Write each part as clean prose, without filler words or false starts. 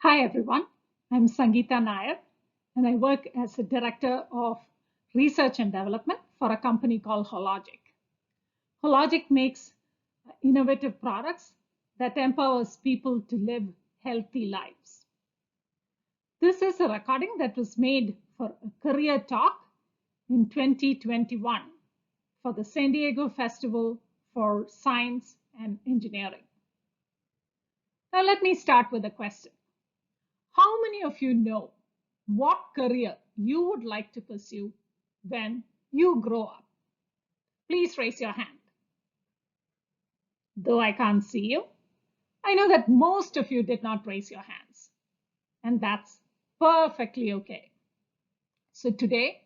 Hi everyone, I'm Sangeetha Nair and I work as a director of research and development for a company called Hologic. Hologic makes innovative products that empowers people to live healthy lives. This is a recording that was made for a career talk in 2021 for the San Diego Festival for Science and Engineering. Now let me start with a question. How many of you know what career you would like to pursue when you grow up? Please raise your hand. Though I can't see you, I know that most of you did not raise your hands, and that's perfectly okay. So today,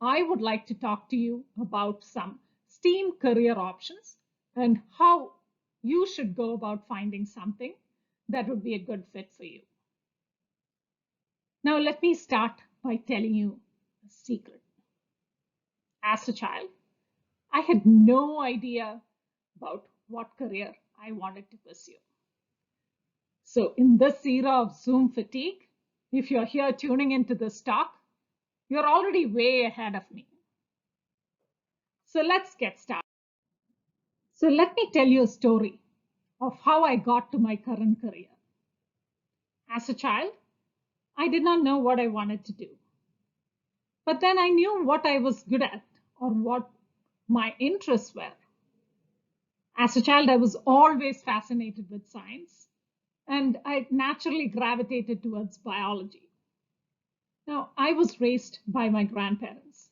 I would like to talk to you about some STEAM career options and how you should go about finding something that would be a good fit for you. Now, let me start by telling you a secret. As a child, I had no idea about what career I wanted to pursue. So, in this era of Zoom fatigue, if you're here tuning into this talk, you're already way ahead of me. So, let's get started. So, let me tell you a story of how I got to my current career. As a child, I did not know what I wanted to do. But then I knew what I was good at or what my interests were. As a child, I was always fascinated with science, and I naturally gravitated towards biology. Now, I was raised by my grandparents,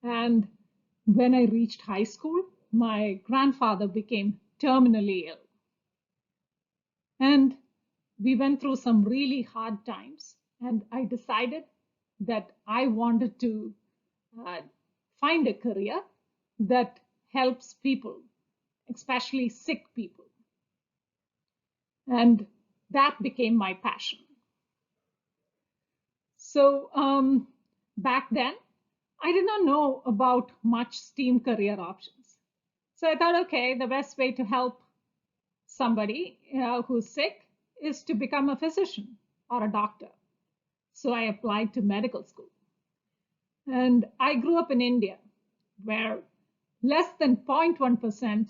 and when I reached high school, my grandfather became terminally ill. And we went through some really hard times, and I decided that I wanted to uh, find a career that helps people, especially sick people. And that became my passion. So back then, I did not know about much STEAM career options. So I thought, okay, the best way to help somebody who's sick is to become a physician or a doctor. So I applied to medical school. And I grew up in India, where less than 0.1%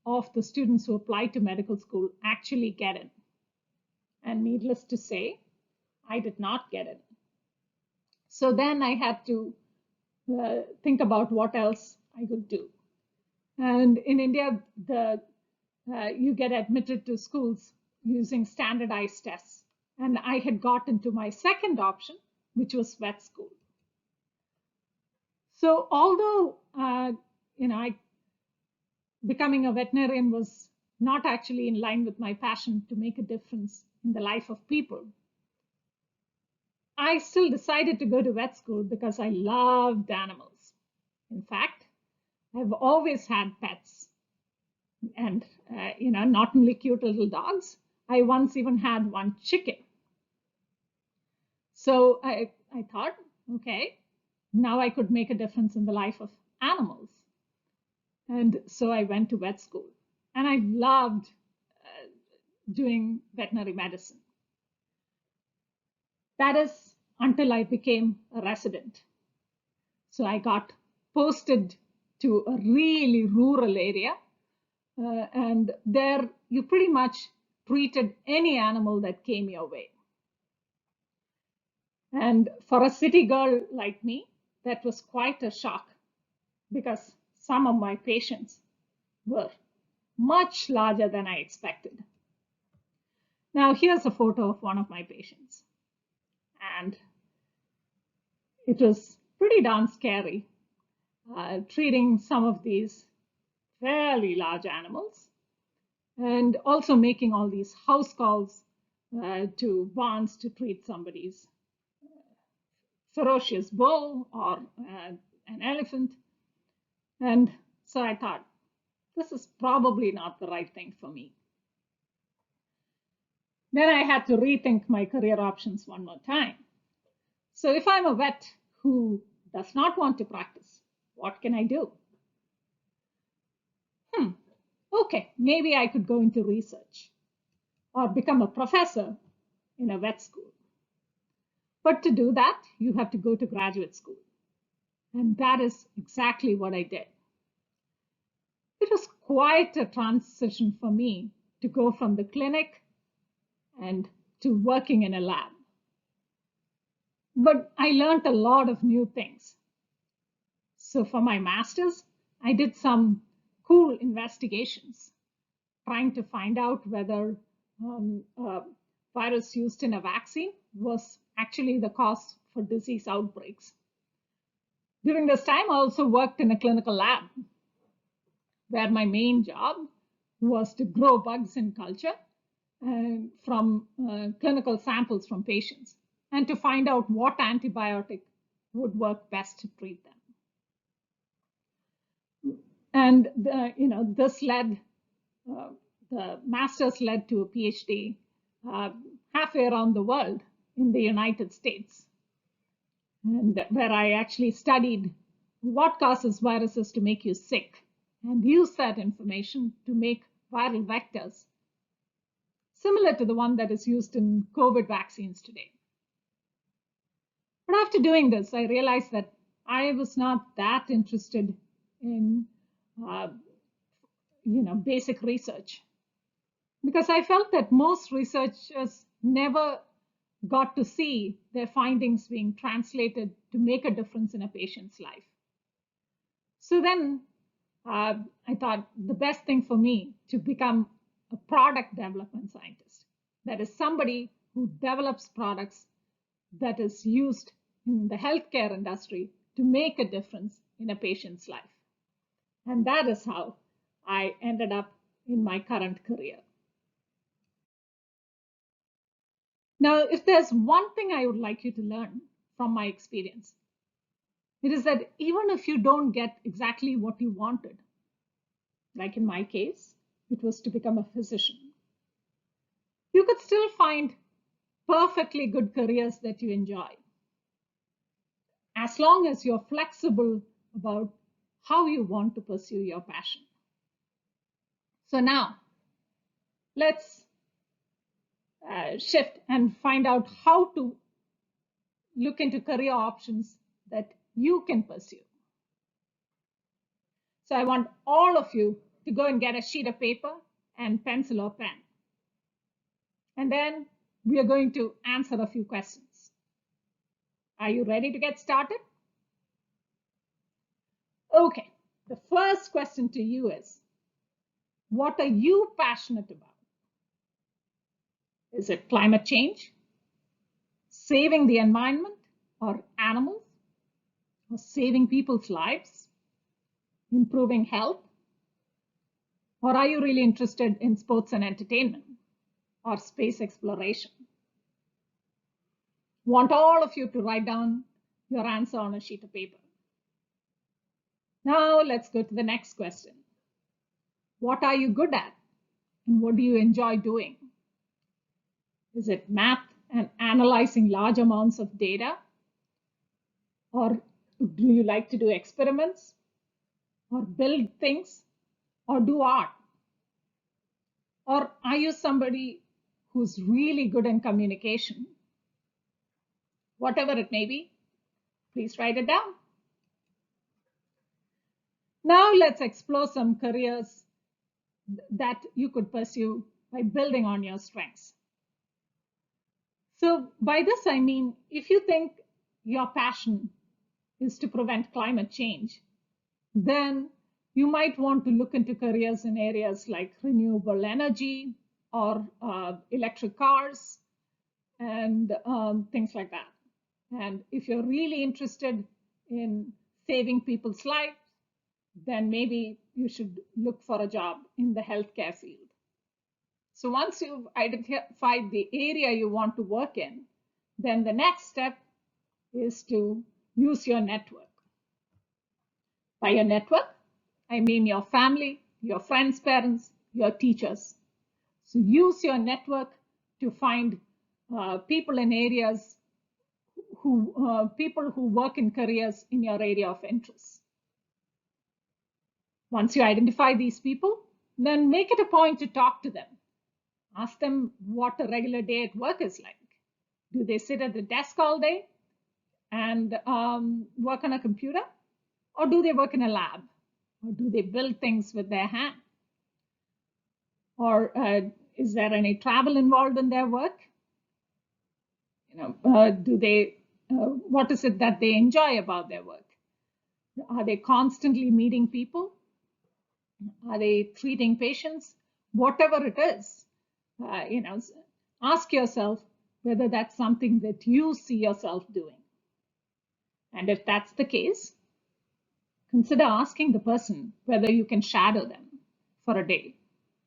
of the students who apply to medical school actually get in. And needless to say, I did not get in. So then I had to think about what else I could do. And in India, you get admitted to schools using standardized tests. And I had gotten to my second option, which was vet school. So although becoming a veterinarian was not actually in line with my passion to make a difference in the life of people, I still decided to go to vet school because I loved animals. In fact, I've always had pets, and not only cute little dogs. I once even had one chicken. So I thought, okay, now I could make a difference in the life of animals. And so I went to vet school, and I loved doing veterinary medicine. That is until I became a resident. So I got posted to a really rural area. And there you pretty much treated any animal that came your way. And for a city girl like me, that was quite a shock because some of my patients were much larger than I expected. Now, here's a photo of one of my patients. And it was pretty darn scary treating some of these fairly large animals and also making all these house calls to barns to treat somebody's ferocious bull or an elephant. And so I thought, this is probably not the right thing for me. Then I had to rethink my career options one more time. So if I'm a vet who does not want to practice, what can I do? Okay, maybe I could go into research or become a professor in a vet school. But to do that, you have to go to graduate school. And that is exactly what I did. It was quite a transition for me to go from the clinic and to working in a lab. But I learned a lot of new things. So for my master's, I did some cool investigations, trying to find out whether a virus used in a vaccine was actually the cause for disease outbreaks. During this time, I also worked in a clinical lab where my main job was to grow bugs in culture from clinical samples from patients and to find out what antibiotic would work best to treat them. And this led, the master's led to a PhD halfway around the world in the United States, and where I actually studied what causes viruses to make you sick and use that information to make viral vectors similar to the one that is used in COVID vaccines today. But after doing this, I realized that I was not that interested in basic research, because I felt that most researchers never got to see their findings being translated to make a difference in a patient's life. So then I thought the best thing for me to become a product development scientist, that is somebody who develops products that is used in the healthcare industry to make a difference in a patient's life. And that is how I ended up in my current career. Now, if there's one thing I would like you to learn from my experience, it is that even if you don't get exactly what you wanted, like in my case, it was to become a physician, you could still find perfectly good careers that you enjoy, as long as you're flexible about how you want to pursue your passion. So now, let's shift and find out how to look into career options that you can pursue. So I want all of you to go and get a sheet of paper and pencil or pen. And then we are going to answer a few questions. Are you ready to get started? Okay, the first question to you is, what are you passionate about? Is it climate change, saving the environment or animals, or saving people's lives, improving health? Or are you really interested in sports and entertainment or space exploration? Want all of you to write down your answer on a sheet of paper. Now let's go to the next question. What are you good at and what do you enjoy doing? Is it math and analyzing large amounts of data? Or do you like to do experiments or build things or do art? Or are you somebody who's really good in communication? Whatever it may be, please write it down. Now let's explore some careers that you could pursue by building on your strengths. So by this, I mean, if you think your passion is to prevent climate change, then you might want to look into careers in areas like renewable energy or electric cars and things like that. And if you're really interested in saving people's lives, then maybe you should look for a job in the healthcare field. So once you've identified the area you want to work in, then the next step is to use your network. By your network, I mean your family, your friends' parents, your teachers. So use your network to find people in areas people who work in careers in your area of interest. Once you identify these people, then make it a point to talk to them. Ask them what a regular day at work is like. Do they sit at the desk all day and work on a computer? Or do they work in a lab? Or do they build things with their hand? Or is there any travel involved in their work? Do they? What is it that they enjoy about their work? Are they constantly meeting people? Are they treating patients? Whatever it is, uh, you know, ask yourself whether that's something that you see yourself doing. And if that's the case, consider asking the person whether you can shadow them for a day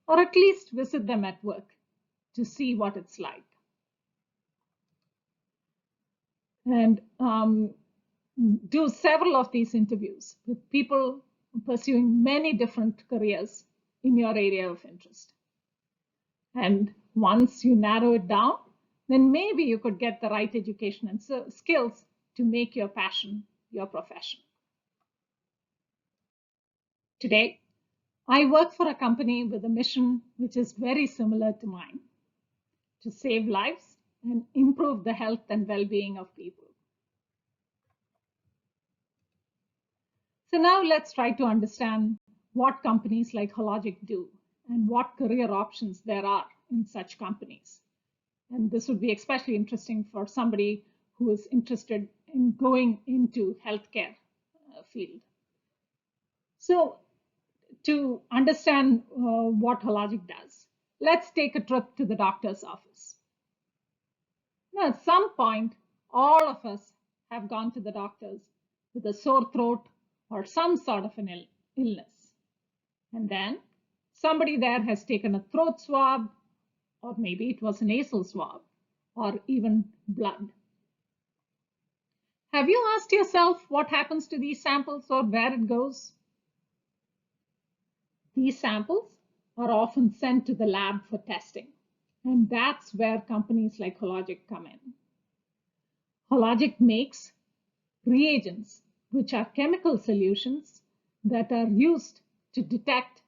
or at least visit them at work to see what it's like. And do several of these interviews with people pursuing many different careers in your area of interest. And once you narrow it down, then maybe you could get the right education and skills to make your passion your profession. Today, I work for a company with a mission which is very similar to mine: to save lives and improve the health and well-being of people. So now let's try to understand what companies like Hologic do and what career options there are in such companies. And this would be especially interesting for somebody who is interested in going into healthcare field. So to understand what Hologic does, let's take a trip to the doctor's office. Now, at some point, all of us have gone to the doctors with a sore throat or some sort of an illness. And then somebody there has taken a throat swab, or maybe it was a nasal swab, or even blood. Have you asked yourself what happens to these samples or where it goes? These samples are often sent to the lab for testing, and that's where companies like Hologic come in. Hologic makes reagents, which are chemical solutions that are used to detect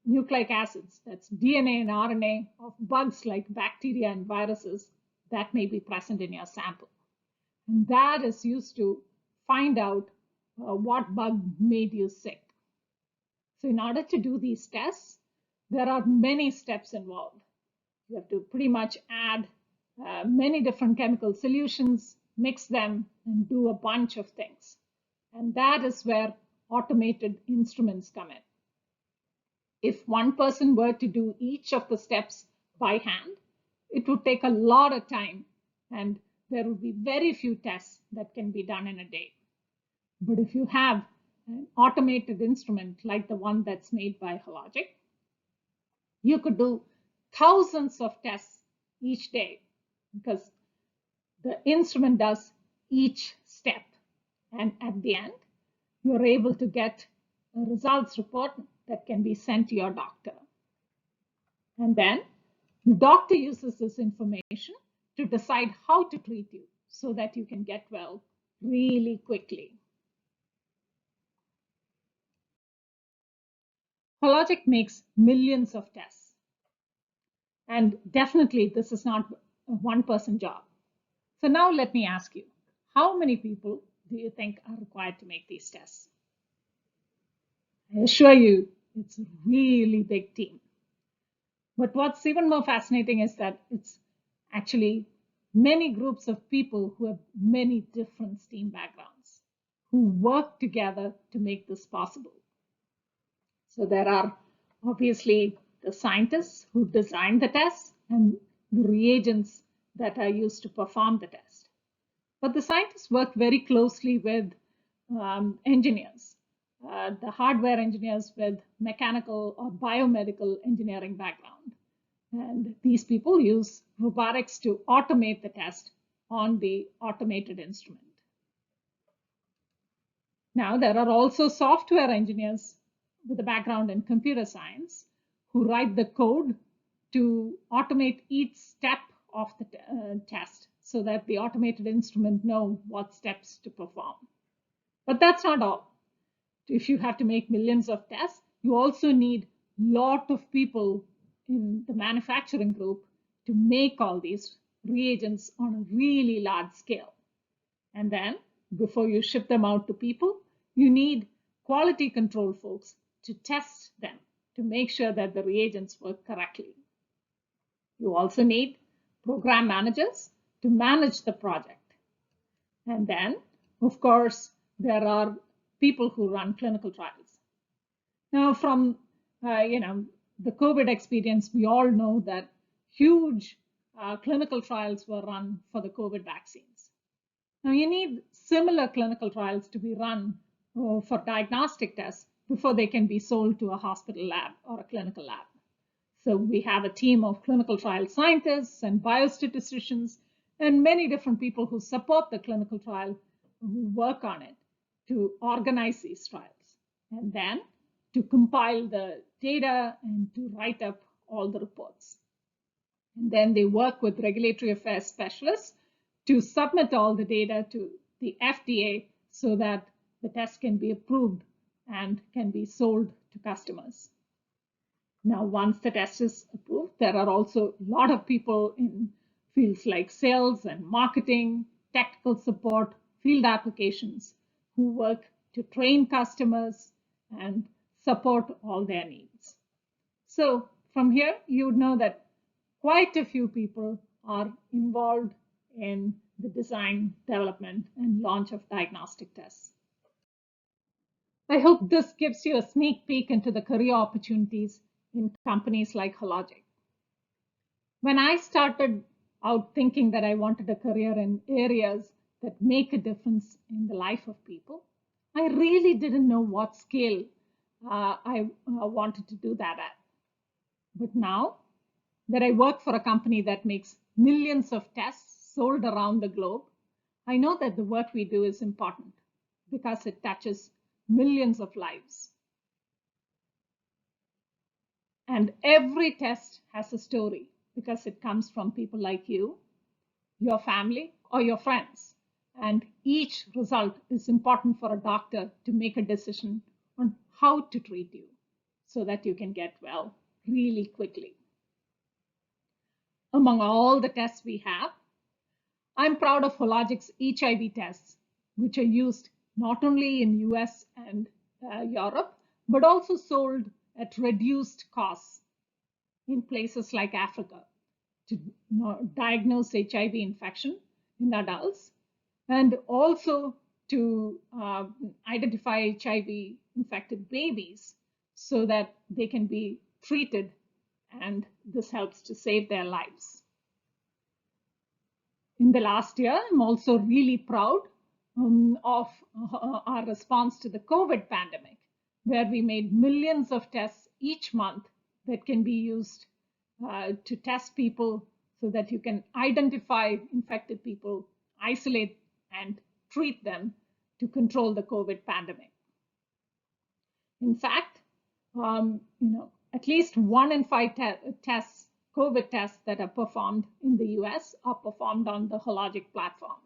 nucleic acids, that's DNA and RNA of bugs like bacteria and viruses that may be present in your sample. And that is used to find out what bug made you sick. So in order to do these tests, there are many steps involved. You have to pretty much add many different chemical solutions, mix them, and do a bunch of things. And that is where automated instruments come in. If one person were to do each of the steps by hand, it would take a lot of time, and there would be very few tests that can be done in a day. But if you have an automated instrument like the one that's made by Hologic, you could do thousands of tests each day because the instrument does each step. And at the end, you're able to get a results report that can be sent to your doctor. And then the doctor uses this information to decide how to treat you so that you can get well really quickly. Hologic makes millions of tests. And definitely, this is not a one-person job. So now let me ask you, how many people do you think are required to make these tests? I assure you, it's a really big team. But what's even more fascinating is that it's actually many groups of people who have many different STEAM backgrounds who work together to make this possible. So there are obviously the scientists who design the tests and the reagents that are used to perform the test. But the scientists work very closely with engineers, the hardware engineers with mechanical or biomedical engineering background. And these people use robotics to automate the test on the automated instrument. Now, there are also software engineers with a background in computer science who write the code to automate each step of the test so that the automated instrument know what steps to perform. But that's not all. If you have to make millions of tests, you also need a lot of people in the manufacturing group to make all these reagents on a really large scale. And then, before you ship them out to people, you need quality control folks to test them to make sure that the reagents work correctly. You also need program managers to manage the project. And then, of course, there are people who run clinical trials. Now, from the COVID experience, we all know that huge clinical trials were run for the COVID vaccines. Now, you need similar clinical trials to be run for diagnostic tests before they can be sold to a hospital lab or a clinical lab. So we have a team of clinical trial scientists and biostatisticians and many different people who support the clinical trial, who work on it to organize these trials, and then to compile the data and to write up all the reports. And then they work with regulatory affairs specialists to submit all the data to the FDA so that the test can be approved and can be sold to customers. Now, once the test is approved, there are also a lot of people in fields like sales and marketing, technical support, field applications who work to train customers and support all their needs. So from here, you would know that quite a few people are involved in the design, development, and launch of diagnostic tests. I hope this gives you a sneak peek into the career opportunities in companies like Hologic. When I started out thinking that I wanted a career in areas that make a difference in the life of people, I really didn't know what scale I wanted to do that at. But now that I work for a company that makes millions of tests sold around the globe, I know that the work we do is important because it touches millions of lives. And every test has a story because it comes from people like you, your family, or your friends. And each result is important for a doctor to make a decision on how to treat you so that you can get well really quickly. Among all the tests we have, I'm proud of Hologic's HIV tests, which are used not only in US and Europe, but also sold at reduced costs in places like Africa to diagnose HIV infection in adults and also to identify HIV infected babies so that they can be treated, and this helps to save their lives. In the last year, I'm also really proud of our response to the COVID pandemic, where we made millions of tests each month that can be used to test people so that you can identify infected people, isolate and treat them to control the COVID pandemic. In fact, at least 1 in 5 tests, COVID tests that are performed in the US are performed on the Hologic platform.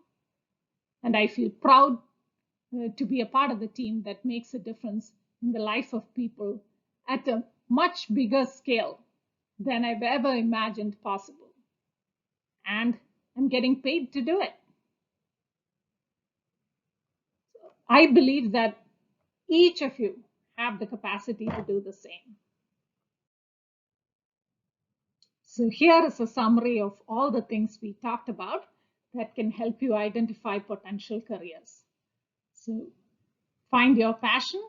And I feel proud to be a part of the team that makes a difference in the life of people at a much bigger scale than I've ever imagined possible. And I'm getting paid to do it. I believe that each of you have the capacity to do the same. So here is a summary of all the things we talked about that can help you identify potential careers. So find your passion,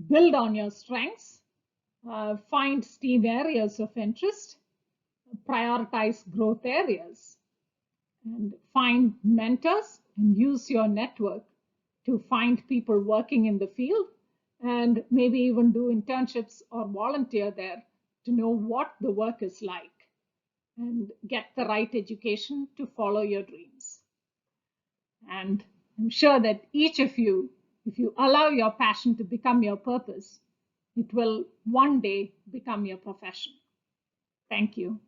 build on your strengths, find STEAM areas of interest, prioritize growth areas, and find mentors and use your network to find people working in the field and maybe even do internships or volunteer there to know what the work is like and get the right education to follow your dreams. And I'm sure that each of you, if you allow your passion to become your purpose, it will one day become your profession. Thank you.